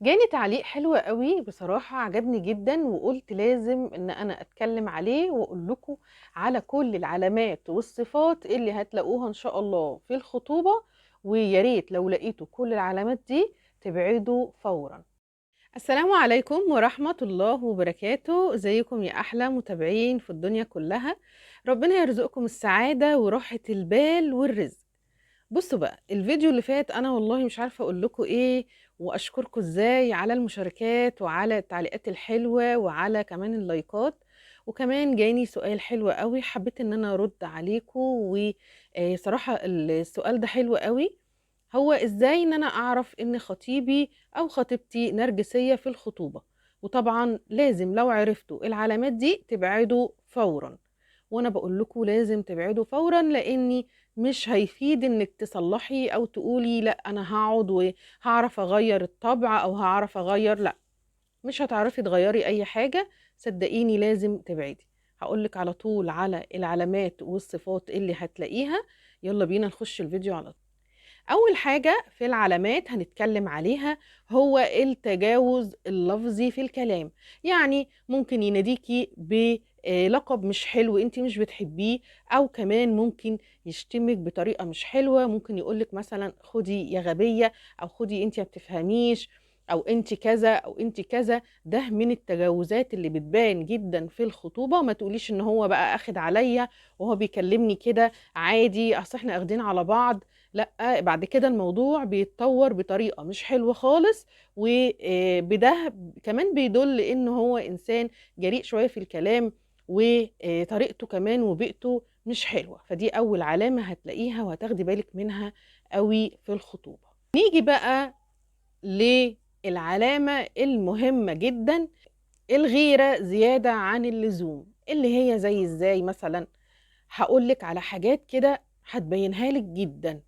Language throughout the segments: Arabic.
جاني تعليق حلو أوي بصراحة عجبني جدًا، وقُلت لازم إن أنا أتكلم عليه وأقول لكم على كل العلامات والصفات اللي هتلاقوها إن شاء الله في الخطوبة، ويا ريت لو لقيتوا كل العلامات دي تبعدوا فورًا. السلام عليكم ورحمة الله وبركاته، إزيكم يا أحلى متابعين في الدنيا كلها، ربنا يرزقكم السعادة وراحة البال والرزق. بصوا بقى الفيديو اللي فات انا والله مش عارفه اقول لكم ايه واشكركم ازاي على المشاركات وعلى التعليقات الحلوه وعلى كمان اللايكات. وكمان جاني سؤال حلو قوي حبيت ان انا ارد عليكم. وصراحه السؤال ده حلو قوي. هو ازاي ان انا اعرف ان خطيبي او خطيبتي نرجسيه في الخطوبه؟ وطبعا لازم لو عرفتوا العلامات دي تبعدوا فورا. وانا بقول لكم لازم تبعدوا فورا لاني مش هيفيد انك تصلحي او تقولي لا انا هقعد وهعرف اغير الطبع او هعرف اغير، لا، مش هتعرفي تغيري اي حاجة. صدقيني لازم تبعدي. هقولك على طول على العلامات والصفات اللي هتلاقيها. يلا بينا نخش الفيديو على طول. أول حاجة في العلامات هنتكلم عليها هو التجاوز اللفظي في الكلام. يعني ممكن يناديكي بلقب مش حلو انت مش بتحبيه، أو كمان ممكن يشتمك بطريقة مش حلوة، ممكن يقولك مثلا خدي يا غبية، أو خدي انت ما بتفهميش، أو انت كذا أو انت كذا. ده من التجاوزات اللي بتبان جدا في الخطوبة. ما تقوليش ان هو بقى أخد عليا وهو بيكلمني كده عادي أصل احنا أخدين على بعض. لأ، بعد كده الموضوع بيتطور بطريقة مش حلوة خالص. وبده كمان بيدل إن هو إنسان جريء شوية في الكلام، وطريقته كمان وبيئته مش حلوة. فدي أول علامة هتلاقيها وهتاخدي بالك منها قوي في الخطوبة. نيجي بقى للعلامة المهمة جدا، الغيرة زيادة عن اللزوم. اللي هي زي ازاي مثلا؟ هقولك على حاجات كده هتبينها لك جدا.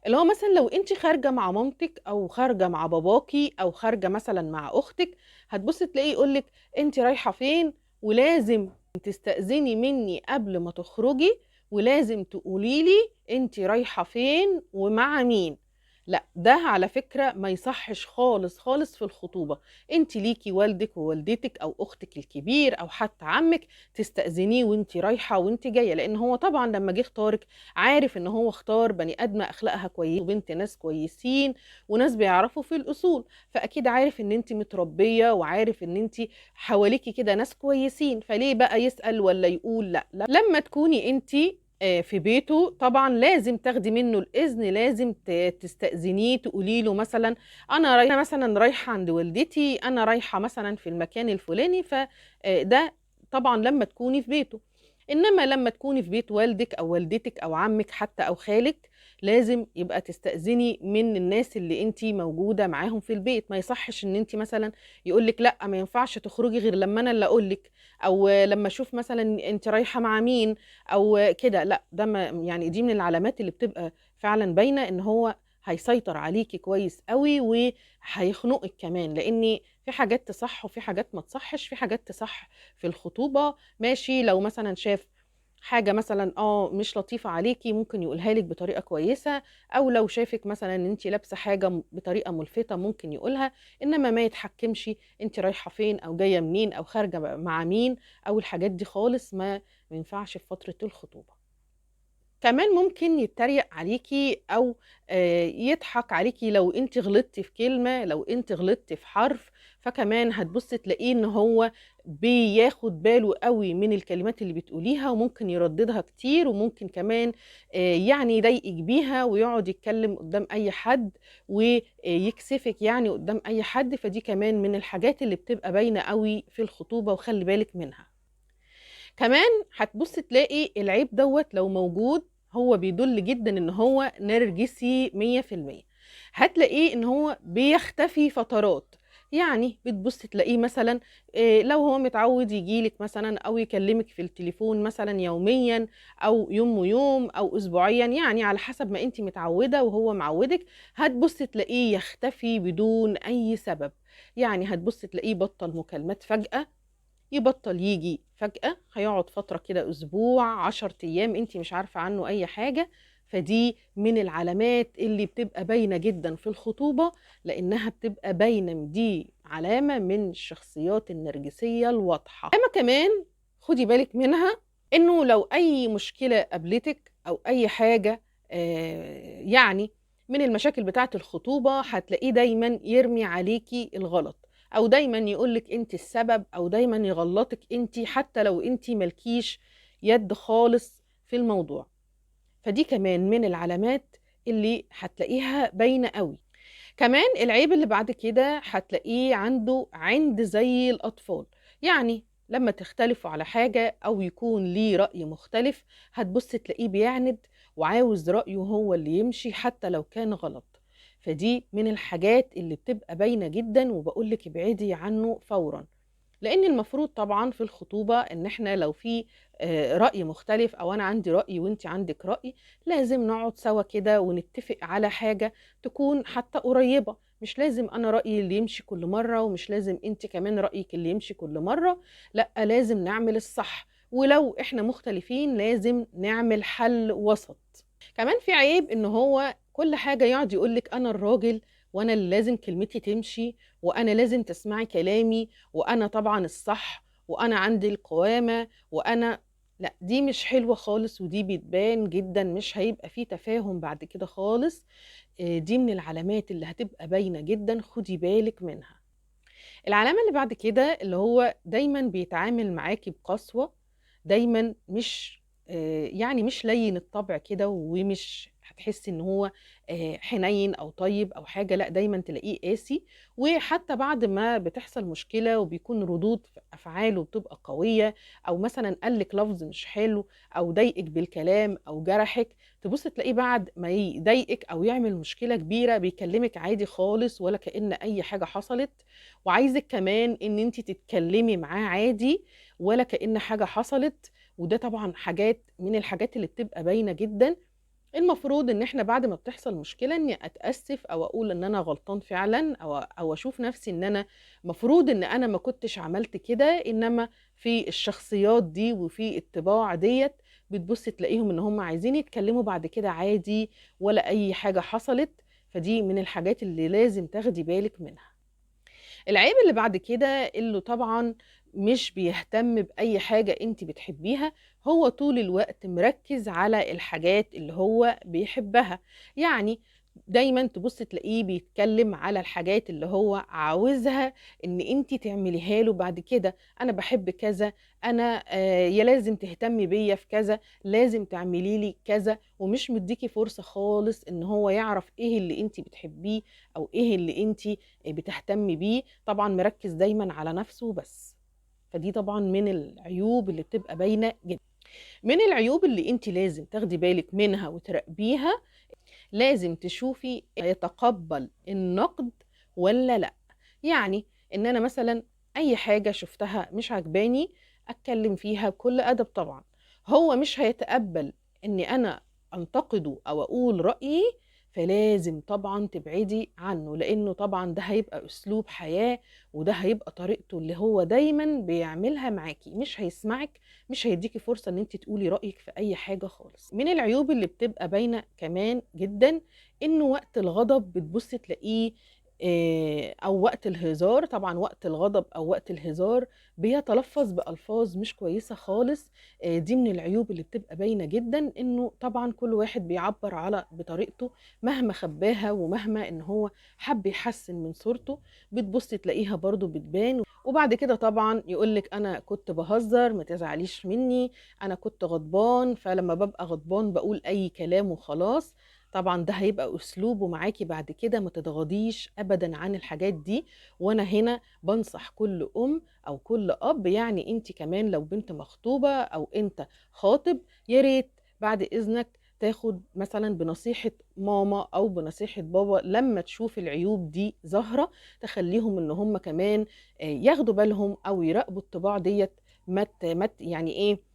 اللي هو مثلا لو انت خارجه مع مامتك او خارجه مع باباكي او خارجه مثلا مع اختك، هتبص تلاقيه يقولك انت رايحه فين، ولازم تستأذني مني قبل ما تخرجي، ولازم تقولي لي انت رايحه فين ومع مين. لا، ده على فكره ما يصحش خالص خالص في الخطوبه. انت ليكي والدك ووالدتك او اختك الكبير او حتى عمك، تستأذنيه وانت رايحه وانت جايه، لان هو طبعا لما جه اختارك عارف ان هو اختار بني ادمه اخلاقها كويسه وبنت ناس كويسين وناس بيعرفوا في الاصول. فاكيد عارف ان انت متربيه وعارف ان انت حواليكي كده ناس كويسين، فليه بقى يسأل ولا يقول لا لا؟ لما تكوني انت في بيته طبعا لازم تاخدي منه الاذن، لازم تستأذنيه، تقولي له مثلا انا رايحه مثلا رايحه عند والدتي، انا رايحه مثلا في المكان الفلاني. فده طبعا لما تكوني في بيته. انما لما تكوني في بيت والدك او والدتك او عمك حتى او خالك، لازم يبقى تستأذني من الناس اللي انت موجوده معاهم في البيت. ما يصحش ان انت مثلا يقولك لا ما ينفعش تخرجي غير لما انا اللي اقولك، او لما اشوف مثلا انت رايحه مع مين او كده. لا، ده ما يعني دي من العلامات اللي بتبقى فعلا باينه ان هو هيسيطر عليكي كويس قوي وهيخنقك كمان. لان في حاجات تصح وفي حاجات ما تصحش. في حاجات تصح في الخطوبه ماشي، لو مثلا شاف حاجة مثلا مش لطيفة عليكي ممكن يقولها لك بطريقة كويسة، او لو شافك مثلا ان انت لابسة حاجة بطريقة ملفتة ممكن يقولها. انما ما يتحكمش انت رايحة فين او جاية منين او خارجة مع مين، او الحاجات دي خالص ما ينفعش في فترة الخطوبة. كمان ممكن يتريق عليكي او يضحك عليكي لو انت غلطتي في كلمة، لو انت غلطتي في حرف. فكمان هتبص تلاقيه ان هو بياخد باله قوي من الكلمات اللي بتقوليها، وممكن يرددها كتير، وممكن كمان يعني يضايقك بيها ويقعد يتكلم قدام اي حد ويكسفك يعني قدام اي حد. فدي كمان من الحاجات اللي بتبقى باينة قوي في الخطوبة وخلي بالك منها. كمان هتبص تلاقي العيب دوت لو موجود هو بيدل جدا ان هو نرجسي 100%. هتلاقيه ان هو بيختفي فترات. يعني بتبص تلاقيه مثلا لو هو متعود يجيلك مثلا او يكلمك في التليفون مثلا يوميا او يوم ويوم او اسبوعيا، يعني على حسب ما انت متعودة وهو معودك. هتبص تلاقيه يختفي بدون اي سبب. يعني هتبص تلاقيه بطل مكالمات فجأة، يبطل يجي فجأة، هيقعد فترة كده أسبوع 10 أيام أنت مش عارفة عنه أي حاجة. فدي من العلامات اللي بتبقى باينة جدا في الخطوبة، لأنها بتبقى باينة، دي علامة من الشخصيات النرجسية الواضحة. أما كمان خدي بالك منها، إنه لو أي مشكلة قابلتك أو أي حاجة يعني من المشاكل بتاعة الخطوبة، هتلاقيه دايما يرمي عليكي الغلط، أو دايما يقولك أنت السبب، أو دايما يغلطك أنت حتى لو أنت ملكيش يد خالص في الموضوع. فدي كمان من العلامات اللي هتلاقيها باينة قوي. كمان العيب اللي بعد كده هتلاقيه عنده عند زي الأطفال، يعني لما تختلفوا على حاجة أو يكون ليه رأي مختلف، هتبص تلاقيه بيعند وعاوز رأيه هو اللي يمشي حتى لو كان غلط. فدي من الحاجات اللي بتبقى باينة جدا، وبقولك ابعدي عنه فورا. لأن المفروض طبعا في الخطوبة إن احنا لو في رأي مختلف، أو أنا عندي رأي وإنتي عندك رأي، لازم نقعد سوا كده ونتفق على حاجة تكون حتى قريبة. مش لازم أنا رأيي اللي يمشي كل مرة، ومش لازم إنتي كمان رأيك اللي يمشي كل مرة. لأ، لازم نعمل الصح، ولو إحنا مختلفين لازم نعمل حل وسط. كمان في عيب إن هو كل حاجة يقعد يقولك أنا الراجل، وأنا اللي لازم كلمتي تمشي، وأنا لازم تسمعي كلامي، وأنا طبعا الصح، وأنا عندي القوامة، وأنا. لا، دي مش حلوة خالص، ودي بتبان جدا، مش هيبقى فيه تفاهم بعد كده خالص. دي من العلامات اللي هتبقى باينة جدا، خدي بالك منها. العلامة اللي بعد كده اللي هو دايما بيتعامل معاكي بقسوة، دايما مش يعني مش لين الطبع كده، ومش هتحسي ان هو حنين او طيب او حاجة، لا دايما تلاقيه قاسي. وحتى بعد ما بتحصل مشكلة وبيكون ردود افعاله بتبقى قوية، او مثلا قالك لفظ مش حلو، او ضايقك بالكلام او جرحك، تبص تلاقيه بعد ما يضايقك او يعمل مشكلة كبيرة بيكلمك عادي خالص ولا كأن اي حاجة حصلت، وعايزك كمان ان انت تتكلمي معاه عادي ولا كأن حاجة حصلت. وده طبعا حاجات من الحاجات اللي بتبقى باينة جدا. المفروض ان احنا بعد ما بتحصل مشكلة اني اتأسف، او اقول ان انا غلطان فعلا، او اشوف نفسي ان انا مفروض ان انا ما كنتش عملت كده. انما في الشخصيات دي وفي الطباع ديت بتبص تلاقيهم ان هم عايزين يتكلموا بعد كده عادي ولا اي حاجة حصلت. فدي من الحاجات اللي لازم تاخدي بالك منها. العيب اللي بعد كده اللي طبعا مش بيهتم بأي حاجة انت بتحبيها، هو طول الوقت مركز على الحاجات اللي هو بيحبها. يعني دايما تبص تلاقيه بيتكلم على الحاجات اللي هو عاوزها ان انت تعمليها له بعد كده. انا بحب كذا، انا يا لازم تهتمي بيا في كذا، لازم تعملي لي كذا، ومش مديكي فرصة خالص ان هو يعرف ايه اللي انت بتحبيه او ايه اللي انت بتهتمي بيه. طبعا مركز دايما على نفسه بس. فدي طبعا من العيوب اللي بتبقى باينة جدا. من العيوب اللي انت لازم تاخدي بالك منها وتراقبيها، لازم تشوفي يتقبل النقد ولا لا. يعني ان انا مثلا اي حاجة شفتها مش عجباني اتكلم فيها بكل ادب طبعا. هو مش هيتقبل اني انا انتقده او اقول رأيي، فلازم طبعا تبعدي عنه، لانه طبعا ده هيبقى اسلوب حياة، وده هيبقى طريقته اللي هو دايما بيعملها معاكي. مش هيسمعك، مش هيديكي فرصة ان انت تقولي رأيك في اي حاجة خالص. من العيوب اللي بتبقى باينة كمان جدا، انه وقت الغضب بتبص تلاقيه او وقت الهزار، طبعا وقت الغضب او وقت الهزار بيتلفظ بألفاظ مش كويسة خالص. دي من العيوب اللي بتبقى باينة جدا، انه طبعا كل واحد بيعبر على بطريقته مهما خباها، ومهما ان هو حب يحسن من صورته بتبص تلاقيها برضو بتبان. وبعد كده طبعا يقولك انا كنت بهزر ما تزعليش مني، انا كنت غضبان، فلما ببقى غضبان بقول اي كلام وخلاص. طبعا ده هيبقى اسلوبه معاكي بعد كده. ما تتغاضيش ابدا عن الحاجات دي. وانا هنا بنصح كل ام او كل اب، يعني انت كمان لو بنت مخطوبة او انت خاطب، يا ريت بعد اذنك تاخد مثلا بنصيحة ماما او بنصيحة بابا لما تشوف العيوب دي ظاهرة، تخليهم ان هم كمان ياخدوا بالهم او يراقبوا الطباع ديت. يعني ايه،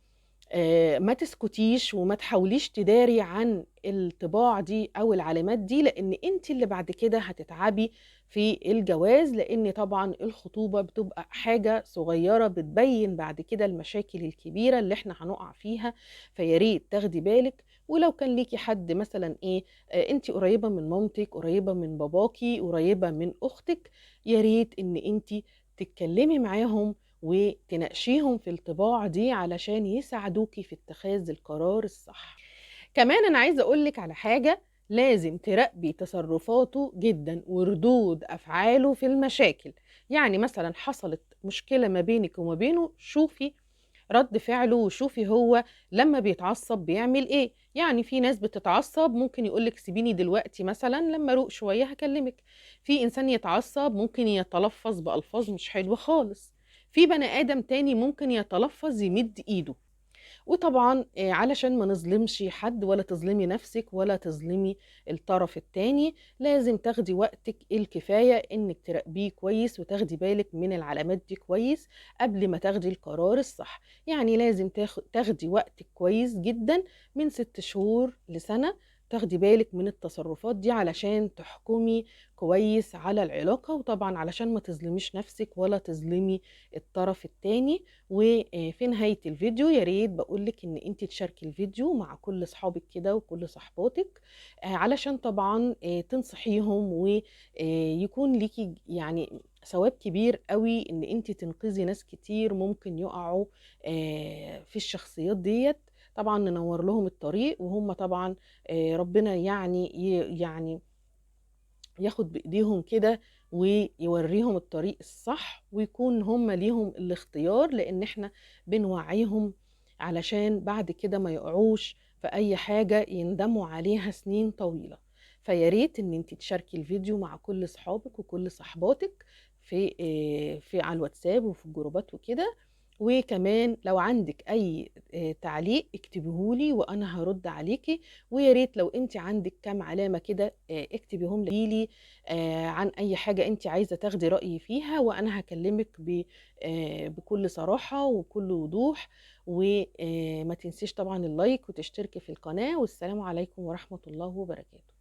ما تسكتيش وما تحاوليش تداري عن الطباع دي او العلامات دي، لان انت اللي بعد كده هتتعبي في الجواز. لان طبعا الخطوبة بتبقى حاجة صغيرة بتبين بعد كده المشاكل الكبيرة اللي احنا هنقع فيها. فياريت تاخدي بالك ولو كان ليكِ حد مثلًا إيه، أنتِ قريّبة من مامتِك، قريّبة من باباكِ، قريّبة من أختِك، يا ريت إن أنتِ تتكلّمي معاهم وتناقشيهم في الطباع دي علشان يساعدوكِ في اتخاذ القرار الصح. كمان أنا عايزة أقول لِك على حاجة، لازم تراقبي تصرفاته جدًا وردود أفعاله في المشاكل، يعني مثلًا حصلت مشكلة ما بينِك وما بينه، شوفي رد فعله وشوفي هو لمّا بيتعصب بيعمل إيه، يعني في ناس بتتعصب ممكن يقول لِك سيبيني دلوقتي مثلًا لمّا أروق شوية هاكلمِك، في إنسان يتعصب ممكن يتلفظ بألفاظ مش حلوة خالص، في بني آدم تاني ممكن يتلفظ يمد إيده. وطبعًا علشان ما نظلمش حد ولا تظلمي نفسِك ولا تظلمي الطرف التاني، لازم تاخدي وقتِك الكفاية إنِّك تراقبيه كويس وتاخدي بالِك من العلامات دي كويس قبل ما تاخدي القرار الصح، يعني لازم تاخدي وقتِك كويس جدًا من 6 شهور لسنة، تاخدي بالِك من التصرفات دي علشان تحكمي كويس على العلاقة، وطبعًا علشان ما تظلميش نفسِك ولا تظلمي الطرف التاني. وفي نهاية الفيديو يا ريت باقول لِك إن أنتِ تشاركي الفيديو مع كل صحابِك كده وكل صاحباتِك، علشان طبعًا تنصحيهم يكون ليكِ يعني ثواب كبير أوي إن أنتِ تنقذي ناس كتير ممكن يُقعوا في الشخصيات ديّة، طبعًا ننوّر لهم الطريق وهُم طبعًا ربنا يعني ياخد بإيديهم كده ويورّيهم الطريق الصح، ويكون هم ليهم الاختيار، لإن إحنا بنوعّيهم علشان بعد كده ما يقعوش في أي حاجة يندموا عليها سنين طويلة. فيا ريت إن أنتِ تشاركي الفيديو مع كل صحابِك وكل صاحباتِك في على الواتساب وفي الجروبات وكده، وكمان لو عندِك أي تعليق اكتبيه لي وأنا هارُد عليكِ، ويا ريت لو أنتِ عندِك كام علامة كده اكتبيهم لي عن أي حاجة أنتِ عايزة تاخدي رأيي فيها، وأنا هاكلمِك بكل صراحة وبكل وضوح، ما تنسيش طبعًا اللايك وتشتركي في القناة، والسلام عليكم ورحمة الله وبركاته.